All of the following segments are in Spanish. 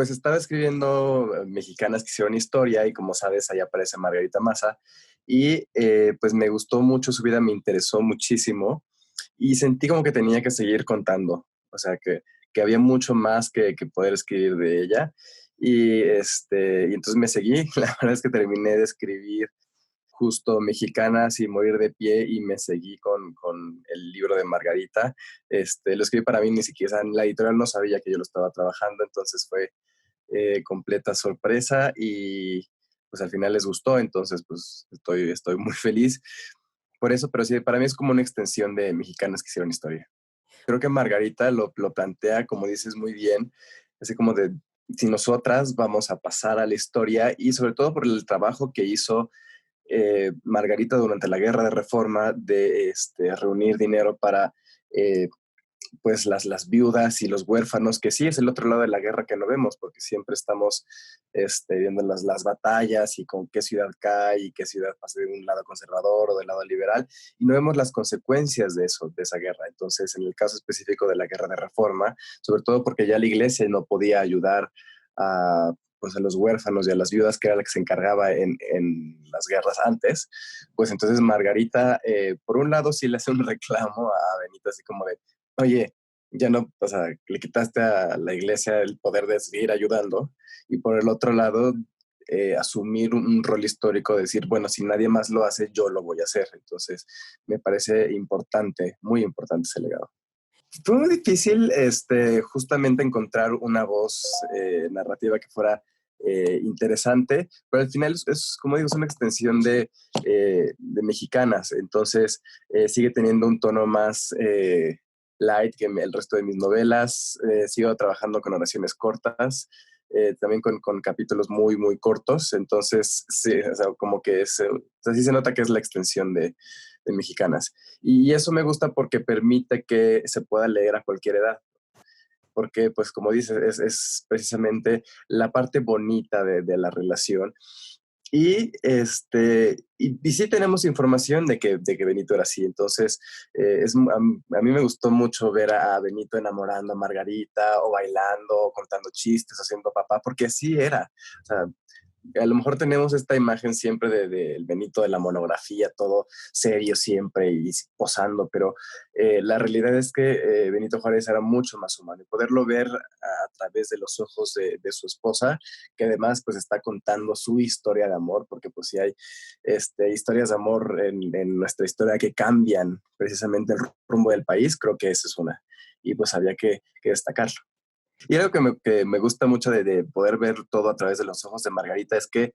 pues estaba escribiendo Mexicanas que hicieron historia y como sabes, ahí aparece Margarita Maza y pues me gustó mucho su vida, me interesó muchísimo y sentí como que tenía que seguir contando, o sea, que había mucho más que poder escribir de ella y entonces me seguí, la verdad es que terminé de escribir justo Mexicanas y Morir de Pie y me seguí con el libro de Margarita. Lo escribí para mí, ni siquiera la editorial no sabía que yo lo estaba trabajando, entonces fue completa sorpresa y pues al final les gustó, entonces pues estoy muy feliz por eso, pero sí, para mí es como una extensión de Mexicanas que hicieron historia. Creo que Margarita lo plantea, como dices, muy bien, así como de si nosotras vamos a pasar a la historia y sobre todo por el trabajo que hizo Margarita durante la Guerra de Reforma de reunir dinero para eh, pues las viudas y los huérfanos, que sí es el otro lado de la guerra que no vemos, porque siempre estamos viendo las batallas y con qué ciudad cae y qué ciudad pasa de un lado conservador o del lado liberal, y no vemos las consecuencias de eso, de esa guerra. Entonces, en el caso específico de la Guerra de Reforma, sobre todo porque ya la iglesia no podía ayudar a, pues a los huérfanos y a las viudas, que era la que se encargaba en las guerras antes, pues entonces Margarita, por un lado, sí le hace un reclamo a Benito, así como de, oye, ya no, o sea, le quitaste a la iglesia el poder de seguir ayudando, y por el otro lado, asumir un rol histórico, decir, bueno, si nadie más lo hace, yo lo voy a hacer. Entonces, me parece importante, muy importante ese legado. Fue muy difícil justamente encontrar una voz narrativa que fuera interesante, pero al final como digo, es una extensión de Mexicanas, entonces sigue teniendo un tono más light que el resto de mis novelas, sigo trabajando con oraciones cortas, también con capítulos muy, muy cortos, entonces sí, o sea, como que o sea, sí se nota que es la extensión de Mexicanas. Y eso me gusta porque permite que se pueda leer a cualquier edad, porque pues como dices, es precisamente la parte bonita de la relación. Y sí tenemos información de que Benito era así, entonces a mí me gustó mucho ver a Benito enamorando a Margarita, o bailando, o contando chistes, haciendo papá, porque así era. O sea, a lo mejor tenemos esta imagen siempre del Benito de la monografía, todo serio siempre y posando, pero la realidad es que Benito Juárez era mucho más humano, y poderlo ver a través de los ojos de su esposa, que además pues está contando su historia de amor, porque pues sí hay historias de amor en nuestra historia que cambian precisamente el rumbo del país, creo que esa es una, y pues había que destacarlo. Y algo que me gusta mucho de poder ver todo a través de los ojos de Margarita es que,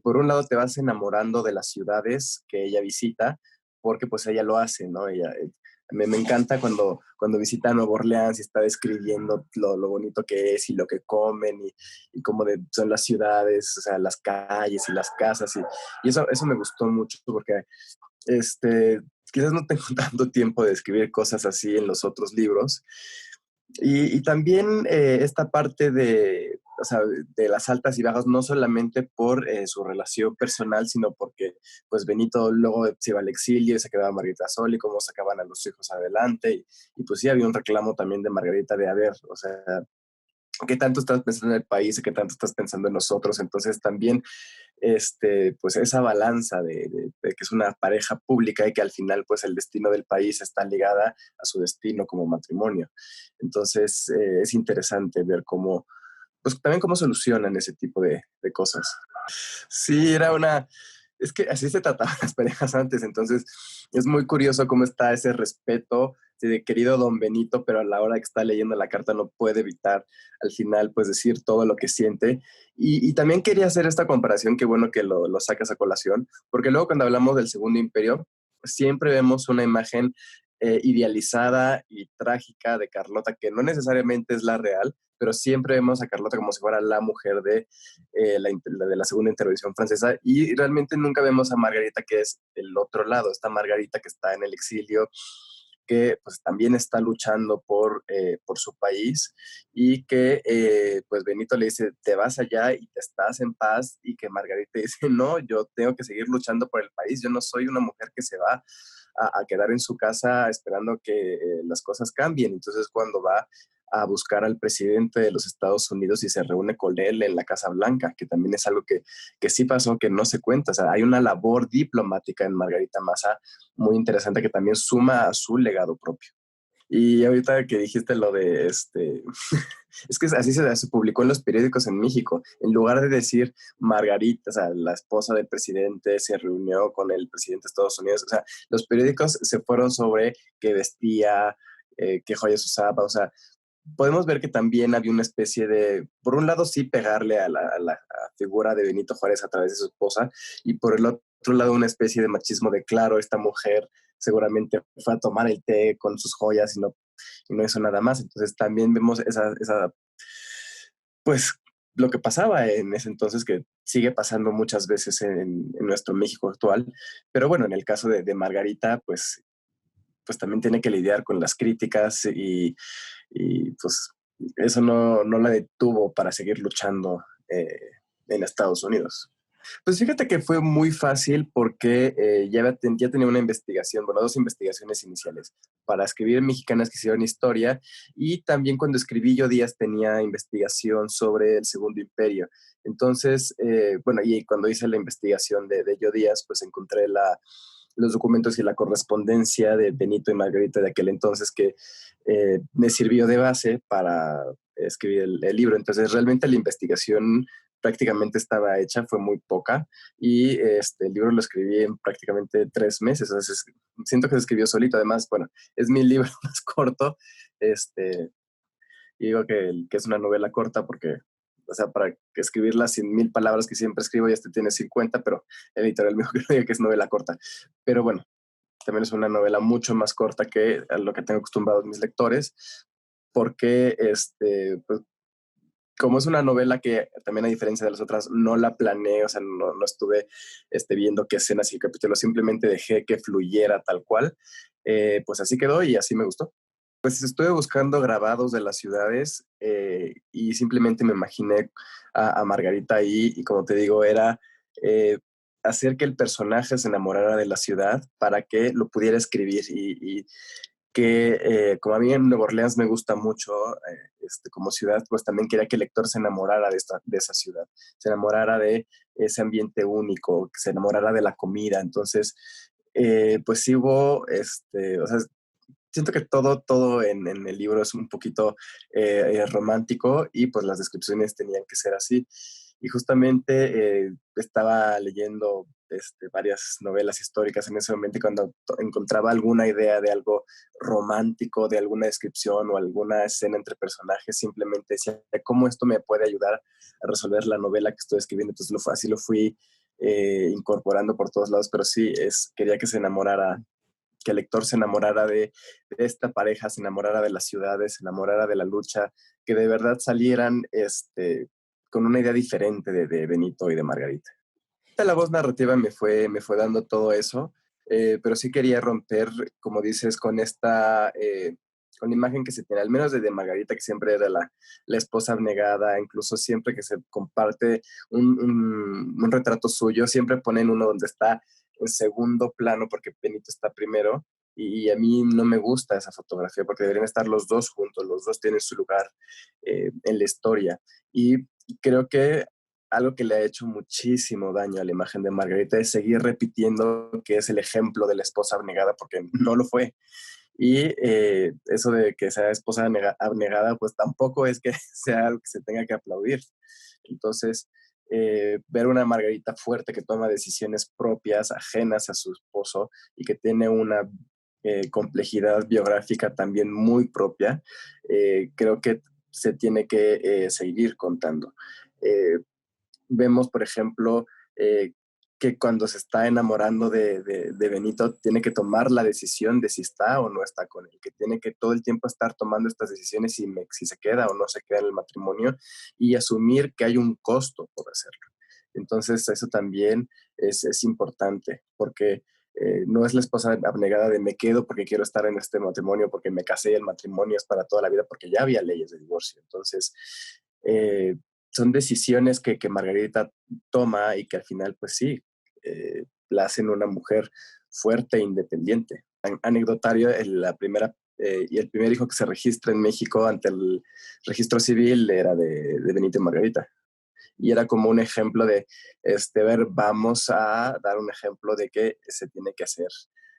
por un lado, te vas enamorando de las ciudades que ella visita, porque pues ella lo hace, ¿no? Me encanta cuando visita Nueva Orleans y está describiendo lo bonito que es y lo que comen y cómo son las ciudades, o sea, las calles y las casas. Y eso me gustó mucho porque este, quizás no tengo tanto tiempo de escribir cosas así en los otros libros, y también esta parte o sea, de las altas y bajas, no solamente por su relación personal, sino porque pues Benito luego se iba al exilio y se quedaba Margarita sola y cómo sacaban a los hijos adelante. Y pues sí, había un reclamo también de Margarita de, a ver, o sea, ¿qué tanto estás pensando en el país y qué tanto estás pensando en nosotros? Entonces también pues esa balanza de que es una pareja pública y que al final pues el destino del país está ligada a su destino como matrimonio. Entonces es interesante ver cómo, pues también cómo solucionan ese tipo de cosas. Sí, es que así se trataban las parejas antes, entonces es muy curioso cómo está ese respeto de querido don Benito, pero a la hora que está leyendo la carta no puede evitar al final pues decir todo lo que siente. Y también quería hacer esta comparación, qué bueno que lo sacas a colación, porque luego cuando hablamos del Segundo Imperio, siempre vemos una imagen idealizada y trágica de Carlota, que no necesariamente es la real, pero siempre vemos a Carlota como si fuera la mujer de la segunda intervención francesa, y realmente nunca vemos a Margarita, que es el otro lado, esta Margarita que está en el exilio, que pues también está luchando por su país, y que pues Benito le dice, te vas allá y te estás en paz, y que Margarita dice, no, yo tengo que seguir luchando por el país, yo no soy una mujer que se va a quedar en su casa esperando que las cosas cambien. Entonces cuando va a buscar al presidente de los Estados Unidos y se reúne con él en la Casa Blanca, que también es algo que sí pasó, que no se cuenta. O sea, hay una labor diplomática en Margarita Massa muy interesante que también suma a su legado propio. Y ahorita que dijiste lo de es que así se publicó en los periódicos en México. En lugar de decir Margarita, o sea, la esposa del presidente se reunió con el presidente de Estados Unidos, o sea, los periódicos se fueron sobre qué vestía, qué joyas usaba, o sea, podemos ver que también había una especie de, por un lado sí pegarle a la figura de Benito Juárez a través de su esposa, y por el otro lado una especie de machismo de, claro, esta mujer seguramente fue a tomar el té con sus joyas y no hizo nada más. Entonces también vemos pues lo que pasaba en ese entonces, que sigue pasando muchas veces en nuestro México actual. Pero bueno, en el caso de Margarita, pues también tiene que lidiar con las críticas y pues eso no la detuvo para seguir luchando en Estados Unidos. Pues fíjate que fue muy fácil porque ya tenía una investigación, bueno, dos investigaciones iniciales para escribir en Mexicanas que hicieron historia, y también cuando escribí Yo Díaz tenía investigación sobre el Segundo Imperio. Entonces, bueno, y cuando hice la investigación de Yo Díaz, pues encontré los documentos y la correspondencia de Benito y Margarita de aquel entonces que me sirvió de base para escribir el libro. Entonces, realmente la investigación prácticamente estaba hecha, fue muy poca, y el libro lo escribí en prácticamente 3 meses. O sea, siento que se escribió solito. Además, bueno, es mi libro más corto, y digo que es una novela corta porque, o sea, para escribir las 100,000 palabras que siempre escribo, ya tiene 50, pero el editorial me dijo que no diga que es novela corta. Pero bueno, también es una novela mucho más corta que a lo que tengo acostumbrados mis lectores, porque pues, como es una novela que también a diferencia de las otras no la planeé, o sea, no estuve viendo qué escenas y capítulos, simplemente dejé que fluyera tal cual, pues así quedó y así me gustó. Pues estuve buscando grabados de las ciudades, y simplemente me imaginé a Margarita ahí, y como te digo, era eh, hacer que el personaje se enamorara de la ciudad para que lo pudiera escribir, y que como a mí en Nueva Orleans me gusta mucho como ciudad, pues también quería que el lector se enamorara de esa ciudad, se enamorara de ese ambiente único, que se enamorara de la comida. Entonces, pues sí hubo, o sea, siento que todo en el libro es un poquito romántico, y pues las descripciones tenían que ser así. Y justamente estaba leyendo varias novelas históricas en ese momento, y cuando encontraba alguna idea de algo romántico, de alguna descripción o alguna escena entre personajes, simplemente decía cómo esto me puede ayudar a resolver la novela que estoy escribiendo. Entonces así lo fui incorporando por todos lados, pero sí, quería que se enamorara, que el lector se enamorara de esta pareja, se enamorara de las ciudades, se enamorara de la lucha, que de verdad salieran con una idea diferente de Benito y de Margarita. La voz narrativa me fue dando todo eso, pero sí quería romper, como dices, con la imagen que se tiene, al menos de Margarita, que siempre era la esposa abnegada. Incluso siempre que se comparte un retrato suyo, siempre ponen uno donde está en segundo plano porque Benito está primero, y a mí no me gusta esa fotografía porque deberían estar los dos juntos, los dos tienen su lugar en la historia. Y creo que algo que le ha hecho muchísimo daño a la imagen de Margarita es seguir repitiendo que es el ejemplo de la esposa abnegada, porque no lo fue. Y eso de que sea esposa abnegada, pues tampoco es que sea algo que se tenga que aplaudir. Entonces, ver una Margarita fuerte que toma decisiones propias, ajenas a su esposo, y que tiene una complejidad biográfica también muy propia, creo que se tiene que seguir contando. Eh, Vemos, por ejemplo, que cuando se está enamorando de Benito, tiene que tomar la decisión de si está o no está con él, que tiene que todo el tiempo estar tomando estas decisiones, si se queda o no se queda en el matrimonio, y asumir que hay un costo por hacerlo. Entonces, eso también es importante, porque no es la esposa abnegada de me quedo porque quiero estar en este matrimonio, porque me casé y el matrimonio es para toda la vida, porque ya había leyes de divorcio. Entonces, eh, son decisiones que Margarita toma, y que al final, pues sí, la hacen una mujer fuerte e independiente. Anecdotario, la primera y el primer hijo que se registra en México ante el registro civil era de Benito y Margarita. Y era como un ejemplo de, ver, vamos a dar un ejemplo de que se tiene que hacer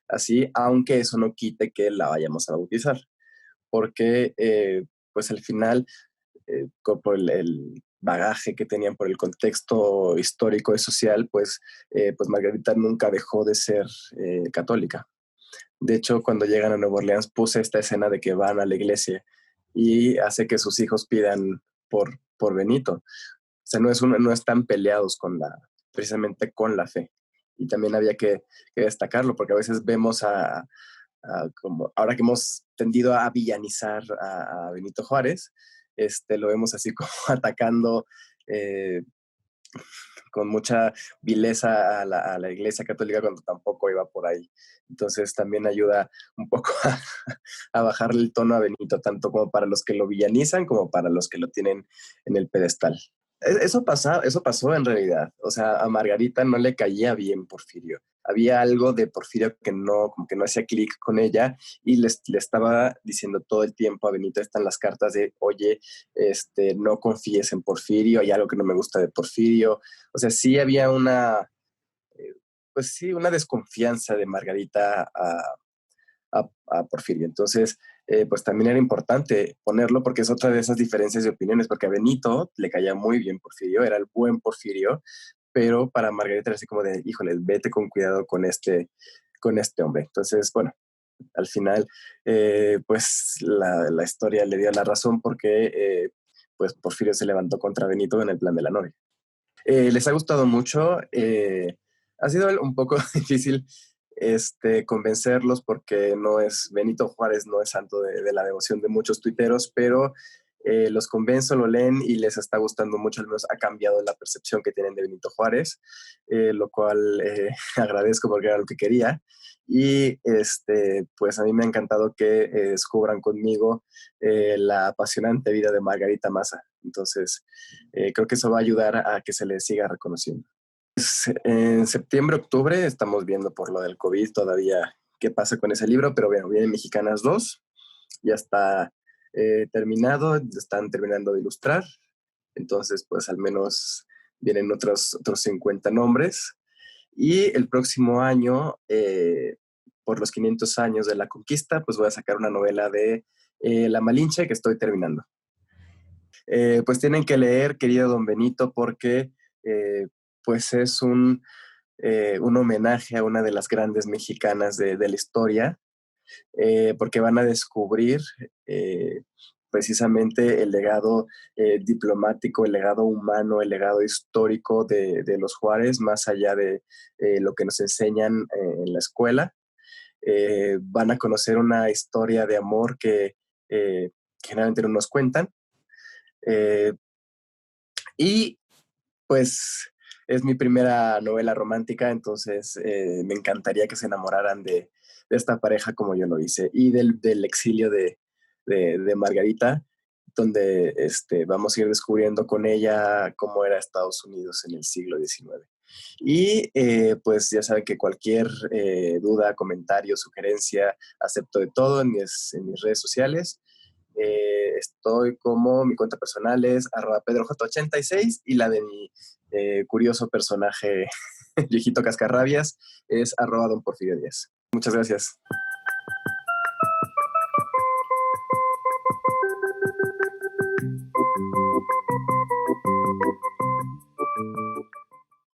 así, aunque eso no quite que la vayamos a bautizar, porque pues al final, por el bagaje que tenían, por el contexto histórico y social, pues Margarita nunca dejó de ser católica. De hecho, cuando llegan a Nueva Orleans puse esta escena de que van a la iglesia y hace que sus hijos pidan por Benito. O sea, no están peleados precisamente con la fe. Y también había que destacarlo, porque a veces vemos como ahora que hemos tendido a villanizar a Benito Juárez, lo vemos así como atacando eh, con mucha vileza a la Iglesia Católica cuando tampoco iba por ahí. Entonces también ayuda un poco a bajarle el tono a Benito, tanto como para los que lo villanizan como para los que lo tienen en el pedestal. Eso pasó en realidad. O sea, a Margarita no le caía bien Porfirio. Había algo de Porfirio como que no hacía clic con ella y le estaba diciendo todo el tiempo a Benito, están las cartas de, oye, no confíes en Porfirio, hay algo que no me gusta de Porfirio. O sea, sí había pues sí, una desconfianza de Margarita a Porfirio. Entonces, pues también era importante ponerlo porque es otra de esas diferencias de opiniones, porque a Benito le caía muy bien Porfirio, era el buen Porfirio, pero para Margarita era así como de, híjole, vete con cuidado con este hombre. Entonces, bueno, al final, pues la historia le dio la razón porque pues Porfirio se levantó contra Benito en el plan de la novia. Les ha gustado mucho. Ha sido un poco difícil convencerlos porque Benito Juárez no es santo de la devoción de muchos tuiteros, pero los convenzo, lo leen y les está gustando mucho, al menos ha cambiado la percepción que tienen de Benito Juárez, lo cual agradezco porque era lo que quería. Y pues a mí me ha encantado que descubran conmigo la apasionante vida de Margarita Maza. Entonces, creo que eso va a ayudar a que se le siga reconociendo. En septiembre, octubre, estamos viendo por lo del COVID todavía qué pasa con ese libro, pero bueno, vienen Mexicanas 2, ya está terminado, están terminando de ilustrar, entonces pues al menos vienen otros 50 nombres. Y el próximo año, por los 500 años de la conquista, pues voy a sacar una novela de La Malinche que estoy terminando. Pues tienen que leer, querido Don Benito, porque pues es un homenaje a una de las grandes mexicanas de la historia, porque van a descubrir precisamente el legado diplomático, el legado humano, el legado histórico de los Juárez, más allá de lo que nos enseñan en la escuela. Van a conocer una historia de amor que generalmente no nos cuentan. Eh, y pues es mi primera novela romántica, entonces me encantaría que se enamoraran de esta pareja como yo lo hice y del exilio de Margarita, donde vamos a ir descubriendo con ella cómo era Estados Unidos en el siglo XIX. Y pues ya saben que cualquier duda, comentario, sugerencia, acepto de todo en mis redes sociales. Estoy como mi cuenta personal es @pedroj86 y la de mi curioso personaje viejito cascarrabias es @don Porfirio 10. Muchas gracias.